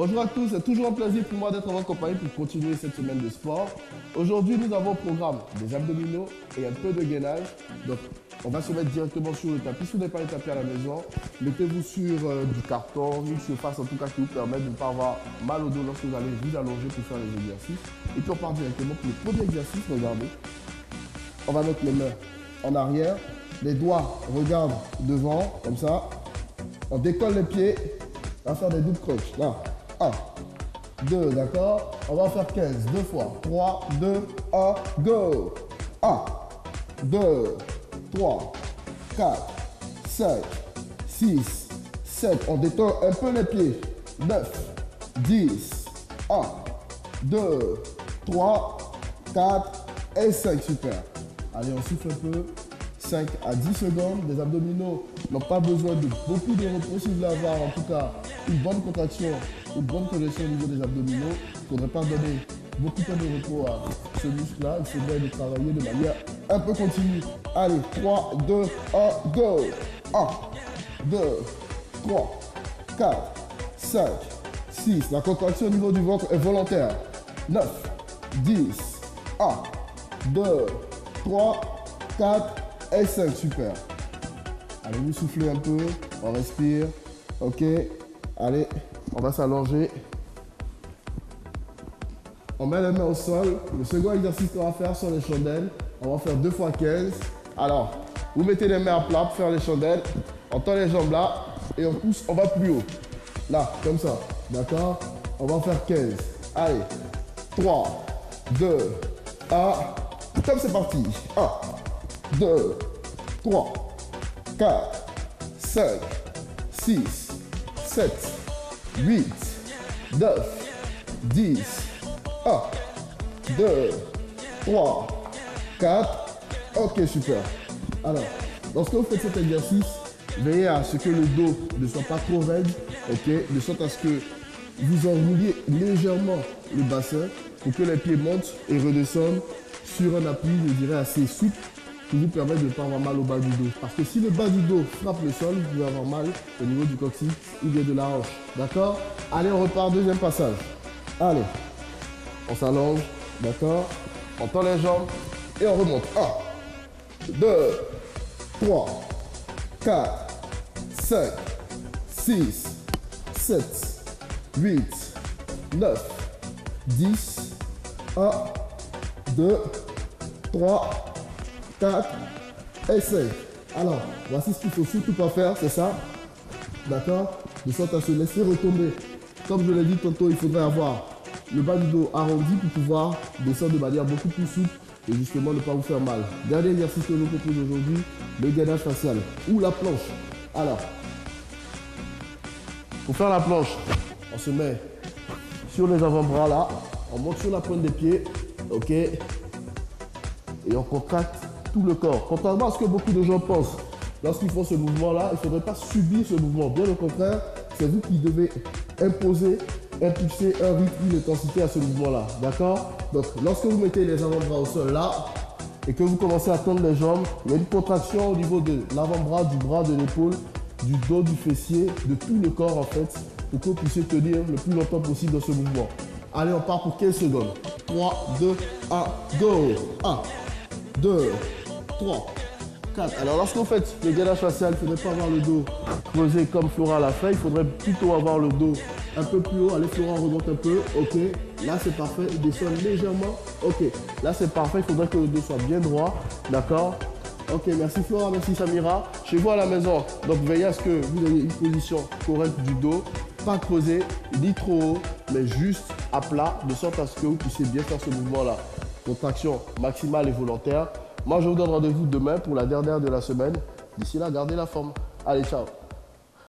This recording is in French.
Bonjour à tous, c'est toujours un plaisir pour moi d'être en votre compagnie pour continuer cette semaine de sport. Aujourd'hui, nous avons au programme des abdominaux et un peu de gainage. Donc, on va se mettre directement sur le tapis. Si vous n'avez pas le tapis à la maison, mettez-vous sur du carton, une surface en tout cas qui vous permet de ne pas avoir mal au dos lorsque vous allez vous allonger pour faire les exercices. Et puis on part directement pour le premier exercice. Regardez, on va mettre les mains en arrière, les doigts regardent devant, comme ça. On décolle les pieds, on va faire des double crunch. Là, 1, 2, d'accord. On va faire 15, 2 fois. 3, 2, 1, go. 1, 2, 3, 4, 5, 6, 7. On détend un peu les pieds. 9, 10, 1, 2, 3, 4 et 5. Super. Allez, on souffle un peu. 5 à 10 secondes. Les abdominaux n'ont pas besoin de beaucoup de repos. Si vous voulez avoir en tout cas une bonne contraction, une bonne congestion au niveau des abdominaux, il ne faudrait pas donner beaucoup de temps de repos à ce muscle-là. Il faudrait le travailler de manière un peu continue. Allez, 3, 2, 1, go. 1, 2, 3, 4, 5, 6. La contraction au niveau du ventre est volontaire. 9, 10, 1, 2, 3, 4 et 5. Super. Allez, vous soufflez un peu. On respire. Ok. Allez, on va s'allonger. On met les mains au sol. Le second exercice qu'on va faire sont les chandelles. On va faire 2 fois 15. Alors, vous mettez les mains à plat pour faire les chandelles. On tend les jambes là et on pousse, on va plus haut. Là, comme ça. D'accord? On va faire 15. Allez. 3, 2, 1. Comme c'est parti. 1, 2, 3, 4, 5, 6, 7, 8, 9, 10, 1, 2, 3, 4. Ok, super. Alors, lorsque vous faites cet exercice, veillez à ce que le dos ne soit pas trop raide, ok, de sorte à ce que vous enrouliez légèrement le bassin pour que les pieds montent et redescendent sur un appui, je dirais, assez souple qui vous permet de ne pas avoir mal au bas du dos. Parce que si le bas du dos frappe le sol, vous pouvez avoir mal au niveau du coccyx ou bien de la hanche. D'accord? Allez, on repart, deuxième passage. Allez, on s'allonge, d'accord? On tend les jambes et on remonte. 1, 2, 3, 4, 5, 6, 7, 8, 9, 10, 1, 2, 3, 4 et 5. Alors, voici ce qu'il faut surtout pas faire, c'est ça. D'accord? De sorte à se laisser retomber. Comme je l'ai dit tantôt, il faudrait avoir le bas du dos arrondi pour pouvoir descendre de manière beaucoup plus souple et justement ne pas vous faire mal. Dernier exercice que je vous propose aujourd'hui, le gainage facial ou la planche. Alors, pour faire la planche, on se met sur les avant-bras là, on monte sur la pointe des pieds, ok, et on contracte tout le corps. Contrairement à ce que beaucoup de gens pensent, lorsqu'ils font ce mouvement-là, il ne faudrait pas subir ce mouvement. Bien au contraire, c'est vous qui devez imposer, impulser un rythme, une intensité à ce mouvement-là. D'accord? Donc, lorsque vous mettez les avant-bras au sol là, et que vous commencez à tendre les jambes, il y a une contraction au niveau de l'avant-bras, du bras, de l'épaule, du dos, du fessier, de tout le corps en fait, pour que vous puissiez tenir le plus longtemps possible dans ce mouvement. Allez, on part pour 15 secondes. 3, 2, 1, go! 1, 2, 3, 4. Alors lorsque vous faites le gainage facial, il ne faudrait pas avoir le dos creusé comme Flora l'a fait. Il faudrait plutôt avoir le dos un peu plus haut. Allez, Flora, remonte un peu. Ok, là c'est parfait. Il descend légèrement. Ok, là c'est parfait. Il faudrait que le dos soit bien droit. D'accord? Ok, merci Flora, merci Samira. Chez vous à la maison, donc veillez à ce que vous ayez une position correcte du dos. Pas creusé, ni trop haut, mais juste à plat, de sorte à ce que vous puissiez bien faire ce mouvement-là. Contraction maximale et volontaire. Moi, je vous donne rendez-vous demain pour la dernière de la semaine. D'ici là, gardez la forme. Allez, ciao.